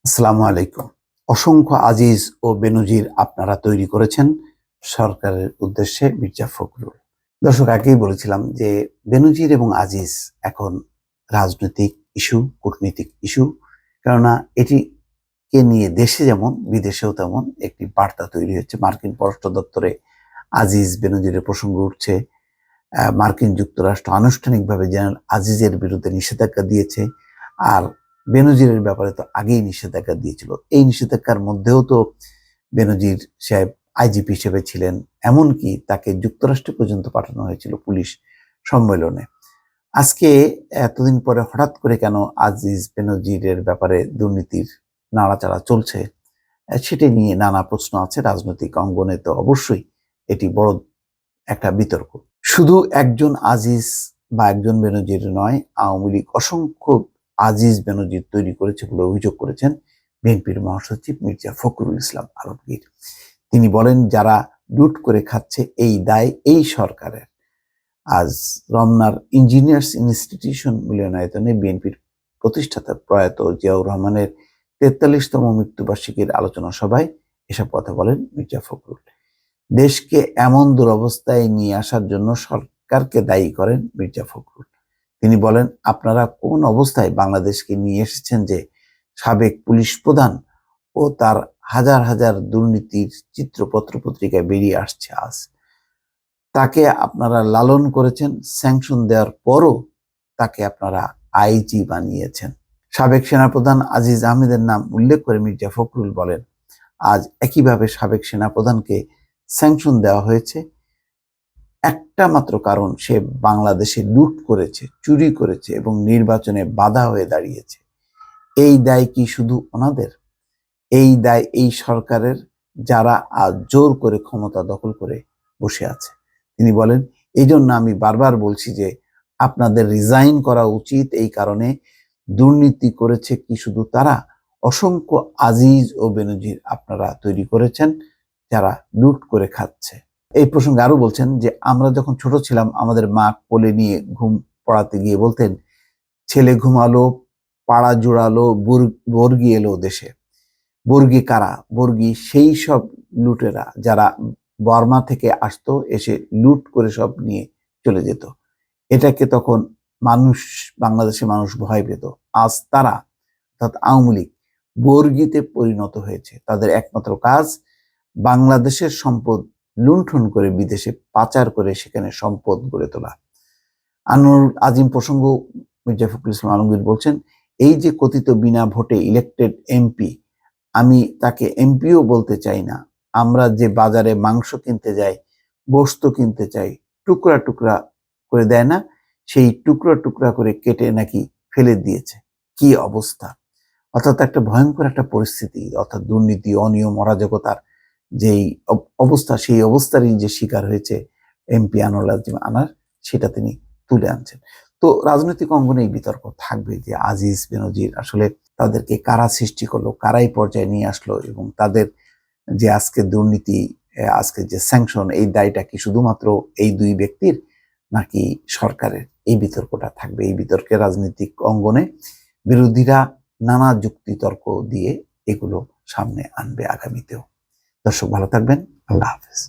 আসসালামু আলাইকুম। অসংখ্য আজিজ ও বেনজির আপনারা তৈরি করেছেন সরকারের উদ্দেশ্যে মির্জা ফখরুল। দর্শক, আগেই বলেছিলাম যে বেনজির এবং আজিজ এখন রাজনৈতিক ইস্যু, কূটনৈতিক ইস্যু। কেননা এটিকে নিয়ে দেশে যেমন বিদেশেও তেমন একটি বার্তা তৈরি হচ্ছে। মার্কিন পররাষ্ট্র দপ্তরে আজিজ বেনজিরের প্রসঙ্গ উঠছে। মার্কিন যুক্তরাষ্ট্র আনুষ্ঠানিকভাবে জেনারেল আজিজের বিরুদ্ধে নিষেধাজ্ঞা দিয়েছে। আর বেনজিরের ব্যাপারে তো আগেই নিষেধাজ্ঞা দিয়েছিল। এই নিষেধাজ্ঞার মধ্যেও তো বেনজির সাহেব আইজিপি হিসেবে ছিলেন, এমনকি তাকে যুক্তরাষ্ট্রে পর্যন্ত পাঠানো হয়েছিল পুলিশ সম্মেলনে। আজকে এতদিন পরে হঠাৎ করে কেন আজিজ বেনজিরের ব্যাপারে দুর্নীতির নাড়াচাড়া চলছে, সেটি নিয়ে নানা প্রশ্ন আছে। রাজনৈতিক অঙ্গনে তো অবশ্যই এটি বড় একটা বিতর্ক। শুধু একজন আজিজ বা একজন বেনজির নয়, আওয়ামী লীগ অসংখ্য আজিজ বেনজির তৈরি করেছে বলে অভিযোগ করেছেন বিএনপির মহাসচিব মির্জা ফখরুল ইসলাম আলমগীর। তিনি বলেন, যারা লুট করে খাচ্ছে এই দায় এই সরকারের। আজ রমনার ইঞ্জিনিয়ার্স ইনস্টিটিউশন মিলনায়তনে বিএনপির প্রতিষ্ঠাতা প্রয়াত জিয়াউর রহমানের 43তম মৃত্যুবার্ষিকীর আলোচনা সভায় এসব কথা বলেন মির্জা ফখরুল। দেশকে এমন দুরবস্থায় নিয়ে আসার জন্য সরকারকে দায়ী করেন মির্জা ফখরুল। তিনি বলেন, আপনারা কোন অবস্থায় বাংলাদেশকে নিয়ে এসেছেন যে সাবেক পুলিশ প্রধান ও তার হাজার হাজার দুর্নীতির চিত্র পত্রিকায় বেরিয়ে আসছে। আজ তাকে আপনারা লালন করেছেন, স্যাংশন দেওয়ার পরও তাকে আপনারা আইজি বানিয়েছেন। সাবেক সেনাপ্রধান আজিজ আহমেদের নাম উল্লেখ করে মির্জা ফখরুল বলেন, আজ একইভাবে সাবেক সেনাপ্রধানকে স্যাংশন দেওয়া হয়েছে একটা মাত্র কারণ, সে বাংলাদেশে লুট করেছে, চুরি করেছে এবং নির্বাচনে বাধা হয়ে দাঁড়িয়েছে। এই দায় কি শুধু ওনাদের? এই দায় এই সরকারের, যারা আজ জোর করে ক্ষমতা দখল করে বসে আছে। তিনি বলেন, এই জন্য আমি বারবার বলছি যে আপনাদের রিজাইন করা উচিত। এই কারণে দুর্নীতি করেছে কি শুধু তারা, অসংখ্য আজিজ ও বেনজির আপনারা তৈরি করেছেন যারা লুট করে খাচ্ছে। এই প্রসঙ্গে আরো বলছেন যে আমরা যখন ছোট ছিলাম আমাদের মা কোলে নিয়ে ঘুম পড়াতে গিয়ে বলতেন, ছেলে ঘুমালো, পাড়া জোড়ালো, বর্গি এলো দেশে। বর্গি কারা? বর্গি সেই সব লুটেরা যারা বর্মা থেকে আসতো, এসে লুট করে সব নিয়ে চলে যেত। এটাকে তখন বাংলাদেশের মানুষ ভয় পেত। আজ তারা, অর্থাৎ আওয়ামী লীগ, বর্গিতে পরিণত হয়েছে। তাদের একমাত্র কাজ বাংলাদেশের সম্পদ লুণ্ঠন করে বিদেশে পাচার করে সেখানে সম্পদ গড়ে তোলা। আনোয়ার আজিম প্রসঙ্গ মির্জা ফখরুল ইসলাম আলমগীর বলছেন, এই যে কথিত বিনা ভোটে ইলেক্টেড এমপি, আমি তাকে এমপিও বলতে চাই না। আমরা যে বাজারে মাংস কিনতে যাই, গোশত কিনতে চাই, টুকরা টুকরা করে দেয় না, সেই টুকরা টুকরা করে কেটে নাকি ফেলে দিয়েছে। কি অবস্থা! অর্থাৎ একটা ভয়ঙ্কর একটা পরিস্থিতি, অর্থাৎ দুর্নীতি, অনিয়ম, অরাজকতার যেই অবস্থা, সেই অবস্থারই যে শিকার হয়েছে এমপি আনোয়ার আজিম আনার, সেটা তিনি তুলে আনছেন। তো রাজনৈতিক অঙ্গনে এই বিতর্ক থাকবে যে আজিজ বেনজির আসলে তাদেরকে কারা সৃষ্টি করলো, কারাই পর্যায়ে নিয়ে আসলো, এবং তাদের যে আজকে দুর্নীতি, আজকে যে স্যাংশন, এই দায়টা কি শুধুমাত্র এই দুই ব্যক্তির নাকি সরকারের? এই বিতর্কটা থাকবে। এই বিতর্কে রাজনৈতিক অঙ্গনে বিরোধীরা নানা যুক্তিতর্ক দিয়ে এগুলো সামনে আনবে আগামীতেও। দর্শক, ভালো থাকবেন। আল্লাহ হাফেজ।